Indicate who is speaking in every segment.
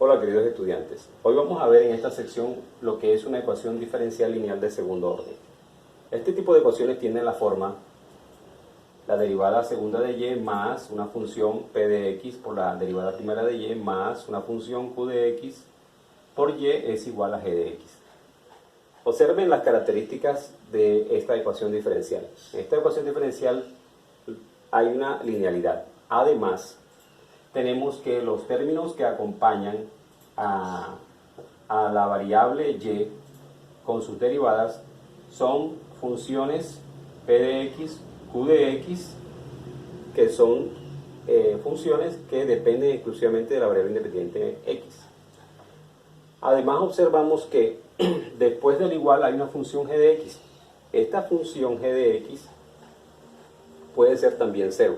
Speaker 1: Hola queridos estudiantes, hoy vamos a ver en esta sección lo que es una ecuación diferencial lineal de segundo orden. Este tipo de ecuaciones tienen la forma la derivada segunda de y más una función p de x por la derivada primera de y más una función q de x por y es igual a g de x. Observen las características de esta ecuación diferencial. En esta ecuación diferencial hay una linealidad. Además, tenemos que los términos que acompañan a la variable y con sus derivadas son funciones p de x, q de x, que son funciones que dependen exclusivamente de la variable independiente x. Además observamos que después del igual hay una función g de x. Esta función g de x puede ser también 0.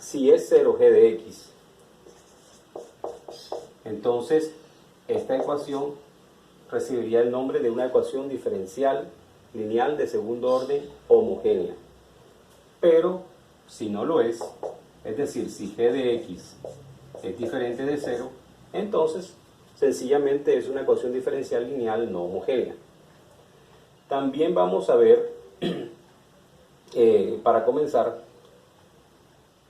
Speaker 1: Si es 0 g de x, entonces esta ecuación recibiría el nombre de una ecuación diferencial lineal de segundo orden homogénea. Pero si no lo es decir, si g de x es diferente de 0, entonces sencillamente es una ecuación diferencial lineal no homogénea. También vamos a ver, para comenzar,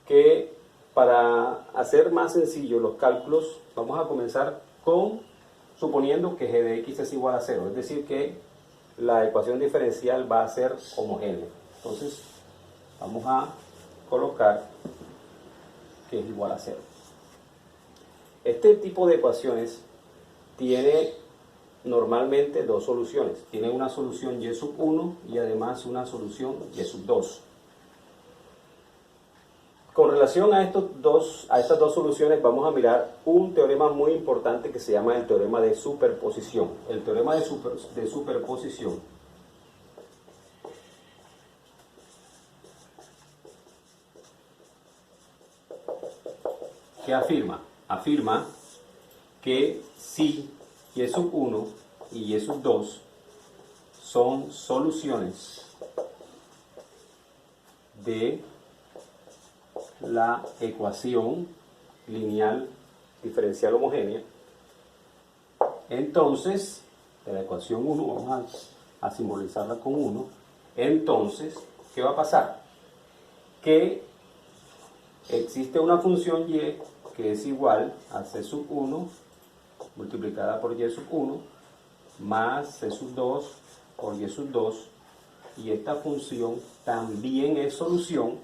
Speaker 1: que para hacer más sencillo los cálculos, vamos a comenzar suponiendo que g de x es igual a 0, es decir, que la ecuación diferencial va a ser homogénea. Entonces, vamos a colocar que es igual a 0. Este tipo de ecuaciones tiene normalmente dos soluciones. Tiene una solución y sub 1 y además una solución y sub 2. Con relación a estas dos soluciones vamos a mirar un teorema muy importante que se llama el teorema de superposición. El teorema de superposición ¿qué afirma? Afirma que si y sub 1 y y sub 2 son soluciones de la ecuación lineal diferencial homogénea, entonces, de la ecuación 1, vamos a simbolizarla con 1, entonces, ¿qué va a pasar? Que existe una función y que es igual a c sub 1 multiplicada por y sub 1 más c sub 2 por y sub 2, y esta función también es solución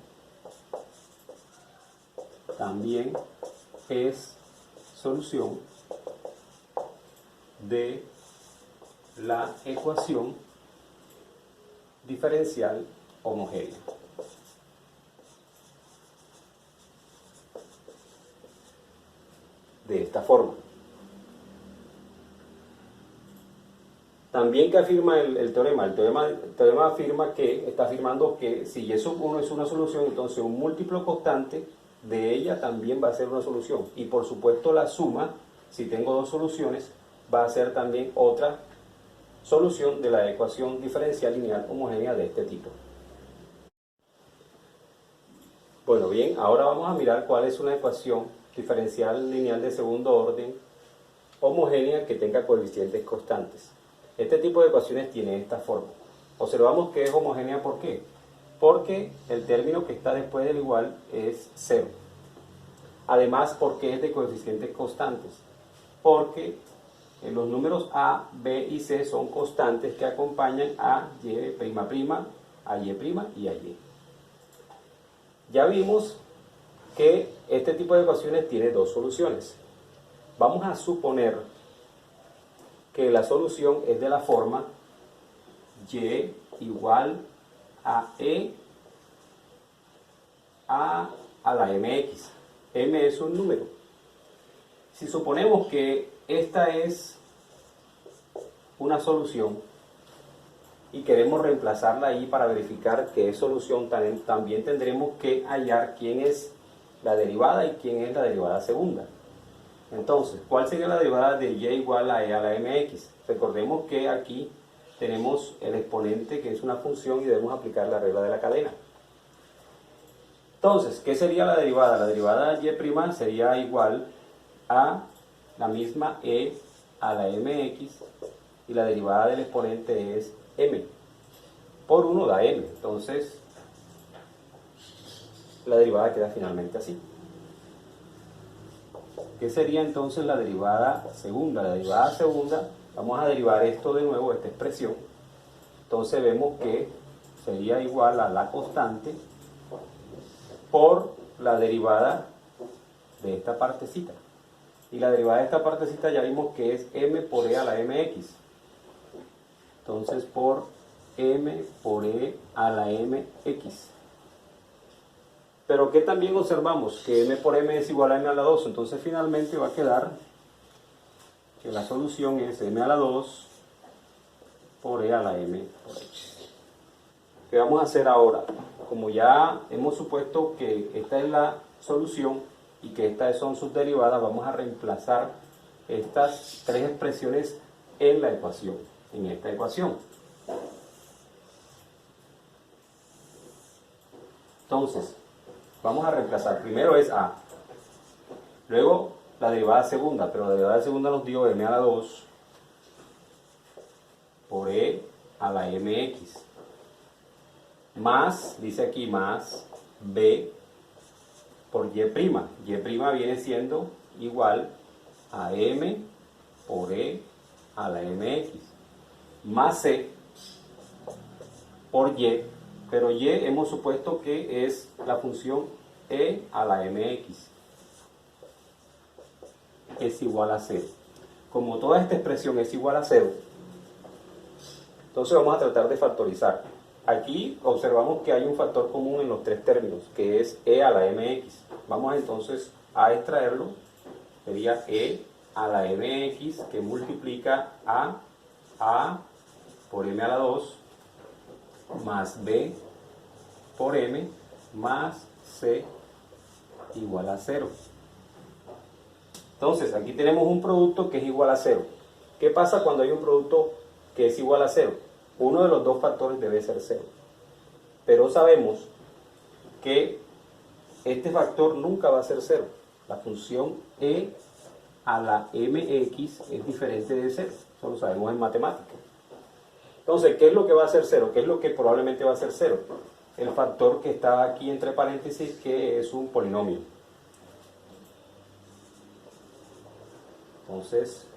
Speaker 1: de la ecuación diferencial homogénea. De esta forma. También que afirma el teorema. El teorema afirma que está afirmando que si y sub 1 es una solución, entonces un múltiplo constante de ella también va a ser una solución. Y por supuesto la suma, si tengo dos soluciones, va a ser también otra solución de la ecuación diferencial lineal homogénea de este tipo. Bueno, bien, ahora vamos a mirar cuál es una ecuación diferencial lineal de segundo orden homogénea que tenga coeficientes constantes. Este tipo de ecuaciones tiene esta forma. Observamos que es homogénea, ¿por qué? Porque el término que está después del igual es 0. Además, porque es de coeficientes constantes. Porque los números a, b y c son constantes que acompañan a y', a y' y a y. Ya vimos que este tipo de ecuaciones tiene dos soluciones. Vamos a suponer que la solución es de la forma y igual a e a la mx. M es un número. Si suponemos que esta es una solución y queremos reemplazarla ahí para verificar que es solución, también tendremos que hallar quién es la derivada y quién es la derivada segunda. Entonces, ¿cuál sería la derivada de y igual a e a la mx? Recordemos que aquí tenemos el exponente que es una función y debemos aplicar la regla de la cadena. Entonces, ¿qué sería la derivada? La derivada de y' sería igual a la misma e a la mx y la derivada del exponente es m. Por 1 da m. Entonces, la derivada queda finalmente así. ¿Qué sería entonces la derivada segunda? La derivada segunda, vamos a derivar esto de nuevo, esta expresión. Entonces vemos que sería igual a la constante por la derivada de esta partecita. Y la derivada de esta partecita ya vimos que es m por e a la mx. Entonces por m por e a la mx. Pero que también observamos que m por m es igual a m a la 2. Entonces finalmente va a quedar que la solución es m a la 2 por e a la m por x. ¿Qué vamos a hacer ahora? Como ya hemos supuesto que esta es la solución y que estas son sus derivadas, vamos a reemplazar estas tres expresiones en la ecuación, en esta ecuación. Entonces, vamos a reemplazar. Primero es a, luego la derivada segunda, pero la derivada segunda nos dio m a la 2 por e a la mx. Más, dice aquí, más b por y'. Y' viene siendo igual a m por e a la mx. Más c por y, pero y hemos supuesto que es la función e a la mx. Es igual a 0. Como toda esta expresión es igual a 0, entonces vamos a tratar de factorizar. Aquí observamos que hay un factor común en los tres términos, que es e a la mx. Vamos entonces a extraerlo. Sería e a la mx que multiplica a por m a la 2 más b por m más c igual a 0. Entonces aquí tenemos un producto que es igual a 0. ¿Qué pasa cuando hay un producto que es igual a 0? Uno de los dos factores debe ser 0. Pero sabemos que este factor nunca va a ser 0. La función e a la mx es diferente de 0. Eso lo sabemos en matemáticas. Entonces, ¿qué es lo que va a ser 0? ¿Qué es lo que probablemente va a ser 0? El factor que está aquí entre paréntesis, que es un polinomio. Entonces,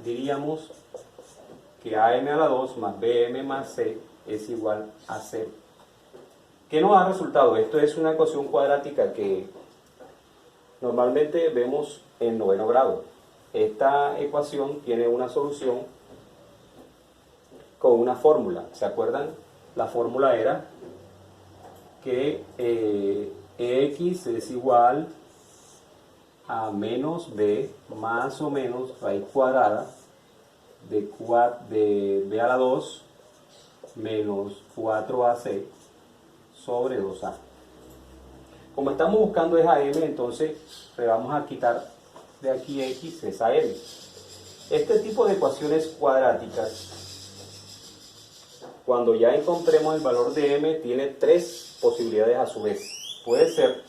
Speaker 1: diríamos que am a la 2 más bm más c es igual a 0. ¿Qué nos da resultado? Esto es una ecuación cuadrática que normalmente vemos en noveno grado. Esta ecuación tiene una solución con una fórmula. ¿Se acuerdan? La fórmula era que x es igual a menos b más o menos raíz cuadrada de b a la 2 menos 4ac sobre 2a. Como estamos buscando esa m, entonces le vamos a quitar de aquí x esa m. Este tipo de ecuaciones cuadráticas, cuando ya encontremos el valor de m, tiene tres posibilidades a su vez. Puede ser,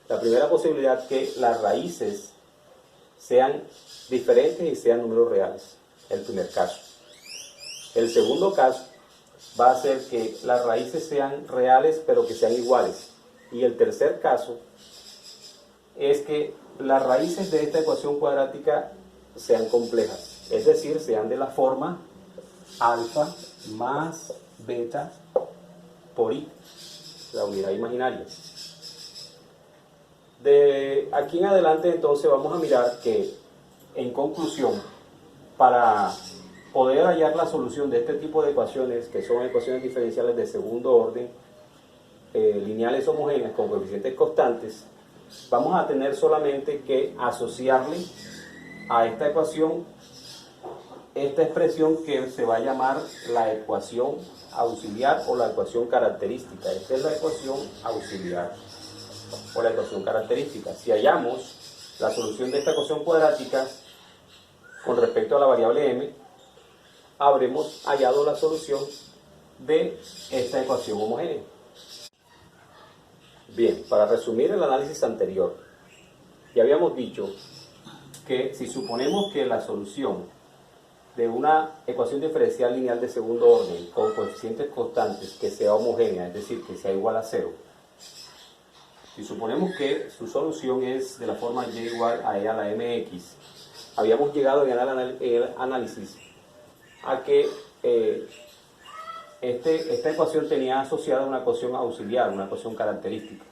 Speaker 1: la primera posibilidad, que las raíces sean diferentes y sean números reales, el primer caso. El segundo caso va a ser que las raíces sean reales pero que sean iguales. Y el tercer caso es que las raíces de esta ecuación cuadrática sean complejas, es decir, sean de la forma alfa más beta por i, la unidad imaginaria. De aquí en adelante entonces vamos a mirar que, en conclusión, para poder hallar la solución de este tipo de ecuaciones, que son ecuaciones diferenciales de segundo orden, lineales homogéneas con coeficientes constantes, vamos a tener solamente que asociarle a esta ecuación esta expresión que se va a llamar la ecuación auxiliar o la ecuación característica. Esta es la ecuación auxiliar o la ecuación característica. Si hallamos la solución de esta ecuación cuadrática con respecto a la variable m, habremos hallado la solución de esta ecuación homogénea. Bien, para resumir el análisis anterior, ya habíamos dicho que si suponemos que la solución de una ecuación diferencial lineal de segundo orden con coeficientes constantes que sea homogénea, es decir, que sea igual a 0, si suponemos que su solución es de la forma y igual a e a la mx, habíamos llegado en el análisis a que esta ecuación tenía asociada una ecuación auxiliar, una ecuación característica.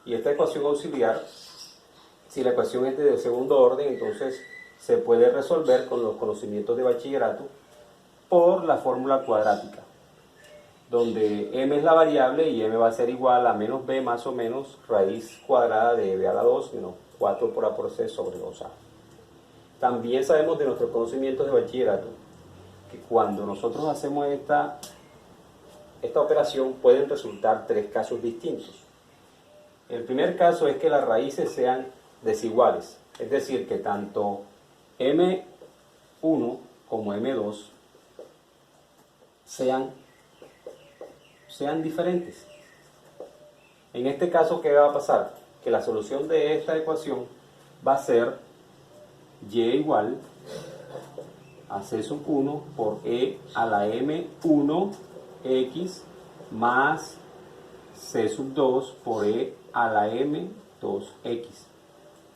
Speaker 1: Y esta ecuación auxiliar, si la ecuación es de segundo orden, entonces se puede resolver con los conocimientos de bachillerato por la fórmula cuadrática, donde m es la variable y m va a ser igual a menos b más o menos raíz cuadrada de b a la 2 menos 4 por a por c sobre 2a. También sabemos de nuestros conocimientos de bachillerato que cuando nosotros hacemos esta operación pueden resultar tres casos distintos. El primer caso es que las raíces sean desiguales, es decir, que tanto m1 como m2 sean diferentes. En este caso, ¿qué va a pasar? Que la solución de esta ecuación va a ser y igual a c sub 1 por e a la m1x más c sub 2 por e a la m2x.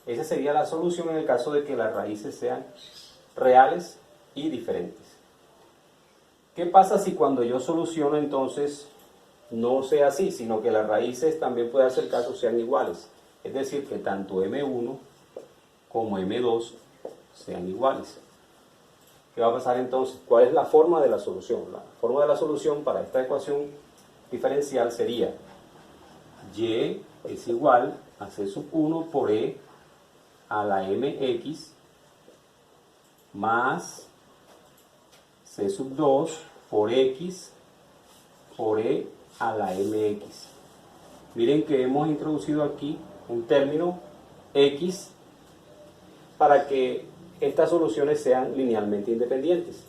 Speaker 1: Esa sería la solución en el caso de que las raíces sean reales y diferentes. ¿Qué pasa si cuando yo soluciono entonces no sea así, sino que las raíces también puede ser caso sean iguales? Es decir, que tanto m1 como m2 sean iguales. ¿Qué va a pasar entonces? ¿Cuál es la forma de la solución? La forma de la solución para esta ecuación diferencial sería y es igual a c sub 1 por e a la mx más c sub 2 por x por e a la mx. Miren que hemos introducido aquí un término x para que estas soluciones sean linealmente independientes.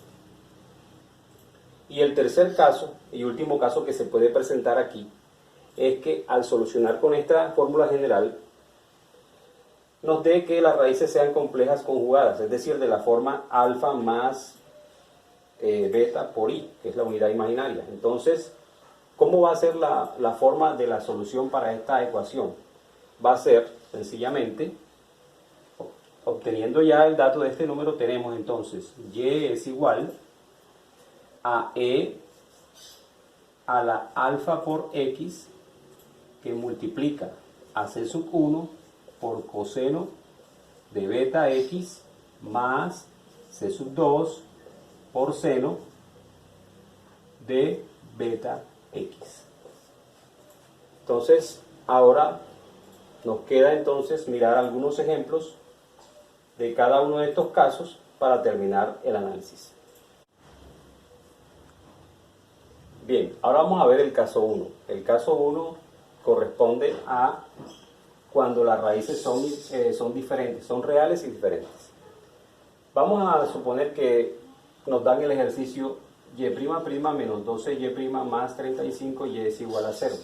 Speaker 1: Y el tercer caso y último caso que se puede presentar aquí es que al solucionar con esta fórmula general nos dé que las raíces sean complejas conjugadas, es decir, de la forma alfa más beta por i, que es la unidad imaginaria. Entonces, ¿cómo va a ser la forma de la solución para esta ecuación? Va a ser sencillamente, obteniendo ya el dato de este número, tenemos entonces y es igual a e a la alfa por x que multiplica a c sub 1 por coseno de beta x más c sub 2 por seno de beta x. Entonces, ahora nos queda entonces mirar algunos ejemplos de cada uno de estos casos para terminar el análisis. Bien, ahora vamos a ver el caso 1. El caso 1 corresponde a cuando las raíces son diferentes, son reales y diferentes. Vamos a suponer que nos dan el ejercicio y' menos 12y' más 35y es igual a 0.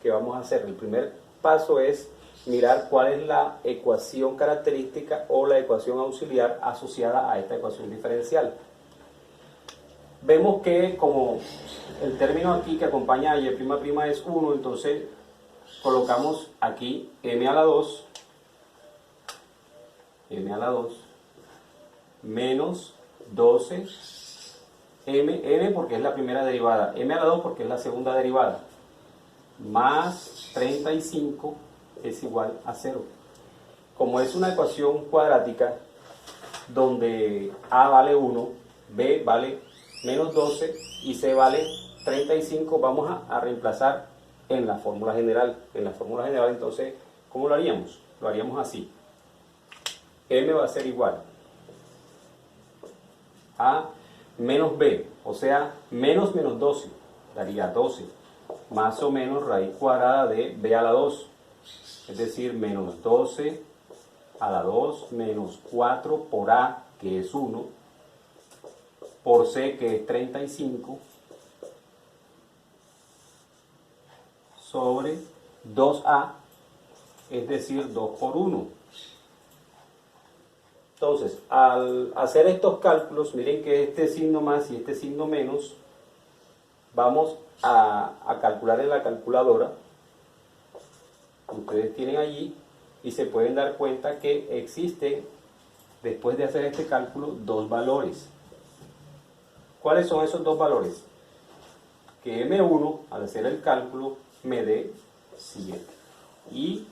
Speaker 1: ¿Qué vamos a hacer? El primer paso es mirar cuál es la ecuación característica o la ecuación auxiliar asociada a esta ecuación diferencial. Vemos que como el término aquí que acompaña a y' es 1, entonces colocamos aquí m a la 2 menos 12 m porque es la primera derivada, m a la 2 porque es la segunda derivada, más 35 es igual a 0. Como es una ecuación cuadrática donde a vale 1, b vale menos 12 y c vale 35, vamos a reemplazar en la fórmula general. En la fórmula general, entonces, ¿cómo lo haríamos? Lo haríamos así. M va a ser igual a menos b, o sea, menos 12, daría 12, más o menos raíz cuadrada de b a la 2, es decir, menos 12 a la 2 menos 4 por a, que es 1, por c, que es 35, sobre 2a, es decir, 2 por 1. Entonces, al hacer estos cálculos, miren que este signo más y este signo menos, vamos a calcular en la calculadora. Ustedes tienen allí y se pueden dar cuenta que existen, después de hacer este cálculo, dos valores. ¿Cuáles son esos dos valores? Que M1, al hacer el cálculo, me dé 7 y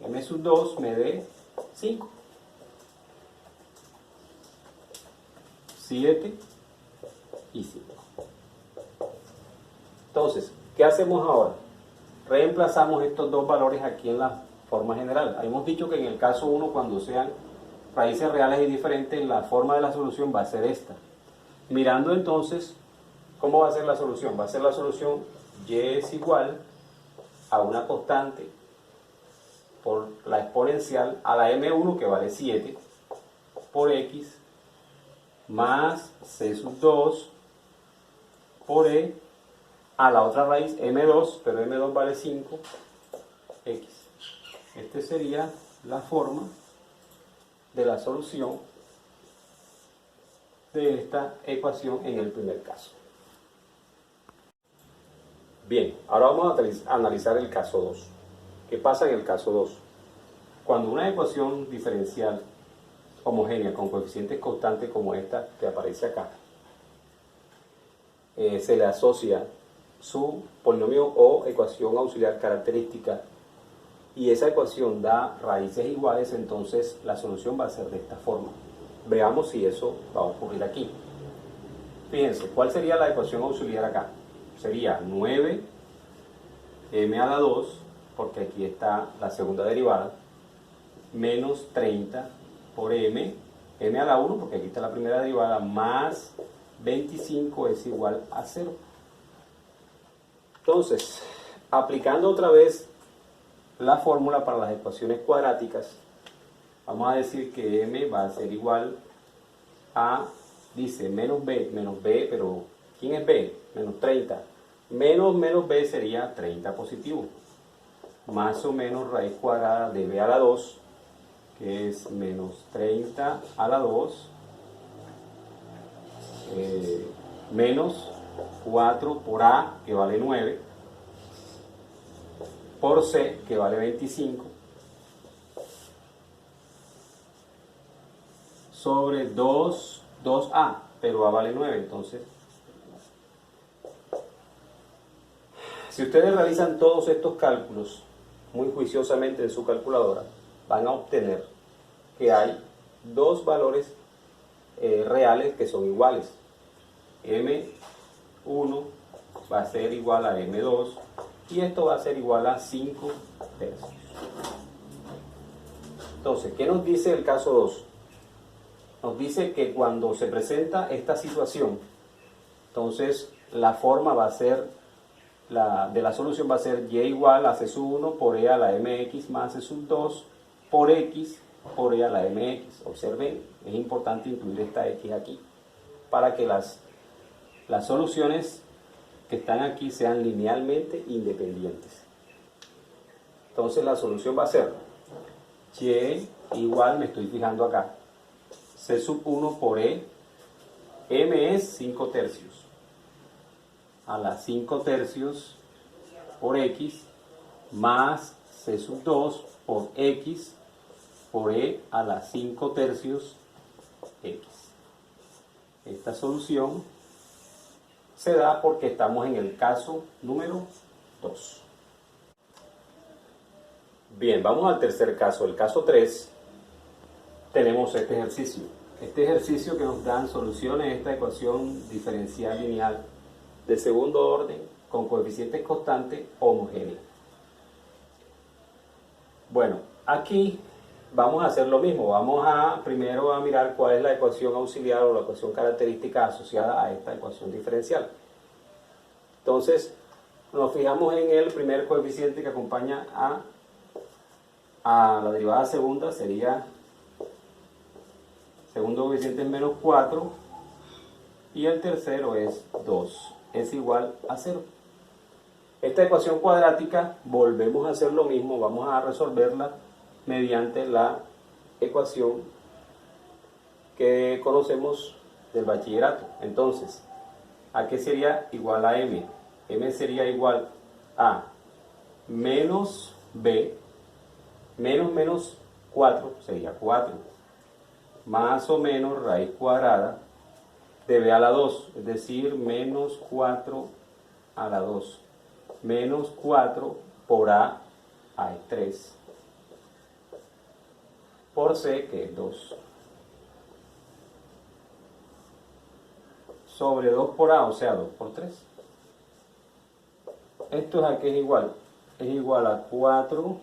Speaker 1: M2 me dé 5. 7 y 5. Entonces, ¿qué hacemos ahora? Reemplazamos estos dos valores aquí en la forma general. Hemos dicho que en el caso 1, cuando sean raíces reales y diferentes, la forma de la solución va a ser esta. Mirando entonces, ¿cómo va a ser la solución? Va a ser la solución y es igual a una constante por la exponencial a la M1, que vale 7, por X, más C sub 2 por E a la otra raíz M2, pero M2 vale 5, X. Esta sería la forma de la solución de esta ecuación en el primer caso. Bien, ahora vamos a analizar el caso 2. ¿Qué pasa en el caso 2? Cuando una ecuación diferencial homogénea con coeficientes constantes como esta que aparece acá, se le asocia su polinomio o ecuación auxiliar característica y esa ecuación da raíces iguales, entonces la solución va a ser de esta forma. Veamos si eso va a ocurrir aquí. Fíjense, ¿cuál sería la ecuación auxiliar acá? Sería 9m a la 2, porque aquí está la segunda derivada, menos 30 por m a la 1, porque aquí está la primera derivada, más 25 es igual a 0. Entonces, aplicando otra vez la fórmula para las ecuaciones cuadráticas, vamos a decir que m va a ser igual a, dice, menos b, pero ¿quién es b? Menos 30. Menos b sería 30 positivo, más o menos raíz cuadrada de b a la 2, que es menos 30 a la 2, menos 4 por a, que vale 9, por c, que vale 25, sobre 2a, pero a vale 9, entonces si ustedes realizan todos estos cálculos muy juiciosamente en su calculadora, van a obtener que hay dos valores reales que son iguales. M1 va a ser igual a M2 y esto va a ser igual a 5 tercios. Entonces, ¿qué nos dice el caso 2? Nos dice que cuando se presenta esta situación, entonces la forma va a ser, de la solución va a ser y igual a C sub 1 por E a la mx más C sub 2 por x por E a la mx. Observen, es importante incluir esta x aquí para que las soluciones que están aquí sean linealmente independientes. Entonces la solución va a ser y igual, me estoy fijando acá, C sub 1 por E, m es 5 tercios, a la 5 tercios por x, más C sub 2 por x por E a la 5 tercios x. Esta solución se da porque estamos en el caso número 2. Bien, vamos al tercer caso, el caso 3. Tenemos este ejercicio. Este ejercicio que nos dan soluciones a esta ecuación diferencial lineal de segundo orden con coeficientes constantes homogéneos. Bueno, aquí vamos a hacer lo mismo. Vamos a primero a mirar cuál es la ecuación auxiliar o la ecuación característica asociada a esta ecuación diferencial. Entonces, nos fijamos en el primer coeficiente que acompaña a la derivada segunda, sería segundo coeficiente es menos 4 y el tercero es 2, es igual a 0. Esta ecuación cuadrática volvemos a hacer lo mismo, vamos a resolverla mediante la ecuación que conocemos del bachillerato. Entonces, ¿a qué sería igual a m? M sería igual a menos b, menos 4 sería 4, más o menos raíz cuadrada de b a la 2, es decir, menos 4 a la 2, menos 4 por a es 3, por c, que es 2, sobre 2 por a, o sea, 2 por 3. Esto es a qué es igual a 4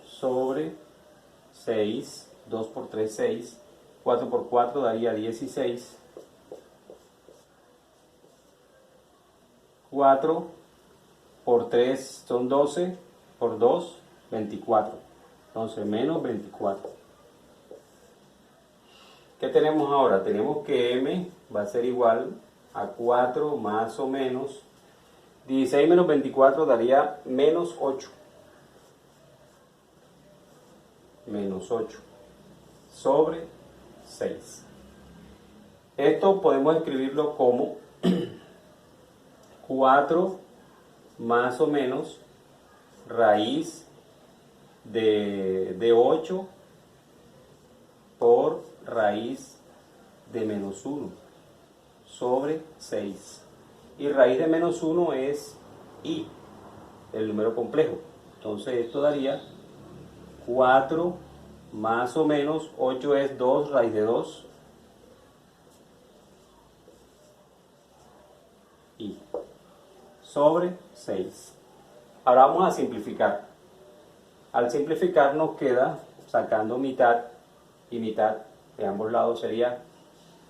Speaker 1: sobre 6, 2 por 3, 6, 4 por 4 daría 16, 4 por 3 son 12, por 2, 24, entonces menos 24. ¿Qué tenemos ahora? Tenemos que m va a ser igual a 4 más o menos 16 menos 24 daría menos 8. Menos 8 sobre 6. Esto podemos escribirlo como 4 más o menos raíz de 8 por raíz de menos 1 sobre 6. Y raíz de menos 1 es i, el número complejo. Entonces esto daría 4 más o menos 8 es 2 raíz de 2 i sobre 6. Ahora vamos a simplificar. Al simplificar nos queda, sacando mitad y mitad de ambos lados, sería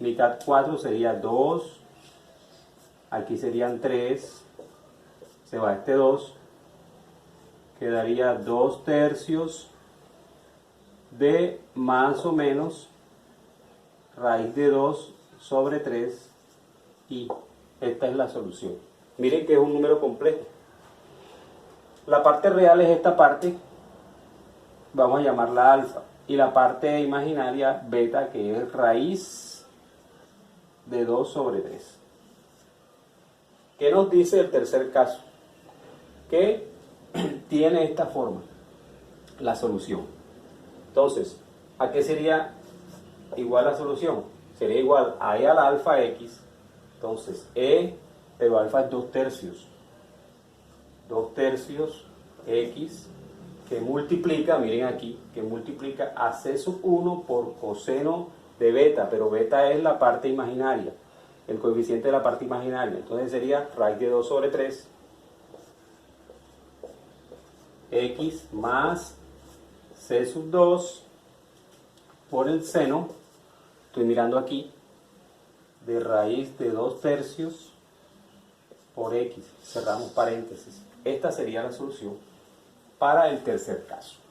Speaker 1: mitad 4 sería 2, aquí serían 3, se va este 2, quedaría 2 tercios de más o menos raíz de 2 sobre 3 y esta es la solución. Miren que es un número complejo. La parte real es esta parte, vamos a llamarla alfa, y la parte imaginaria beta, que es raíz de 2 sobre 3. ¿Qué nos dice el tercer caso? Que tiene esta forma, la solución. Entonces, ¿a qué sería igual la solución? Sería igual a e a la alfa x. Entonces, e, pero alfa es 2 tercios. 2 tercios x, que multiplica, miren aquí, que multiplica a c sub 1 por coseno de beta, pero beta es la parte imaginaria, el coeficiente de la parte imaginaria. Entonces sería raíz de 2 sobre 3 x más c sub 2 por el seno, estoy mirando aquí, de raíz de 2 tercios por x, cerramos paréntesis. Esta sería la solución para el tercer caso.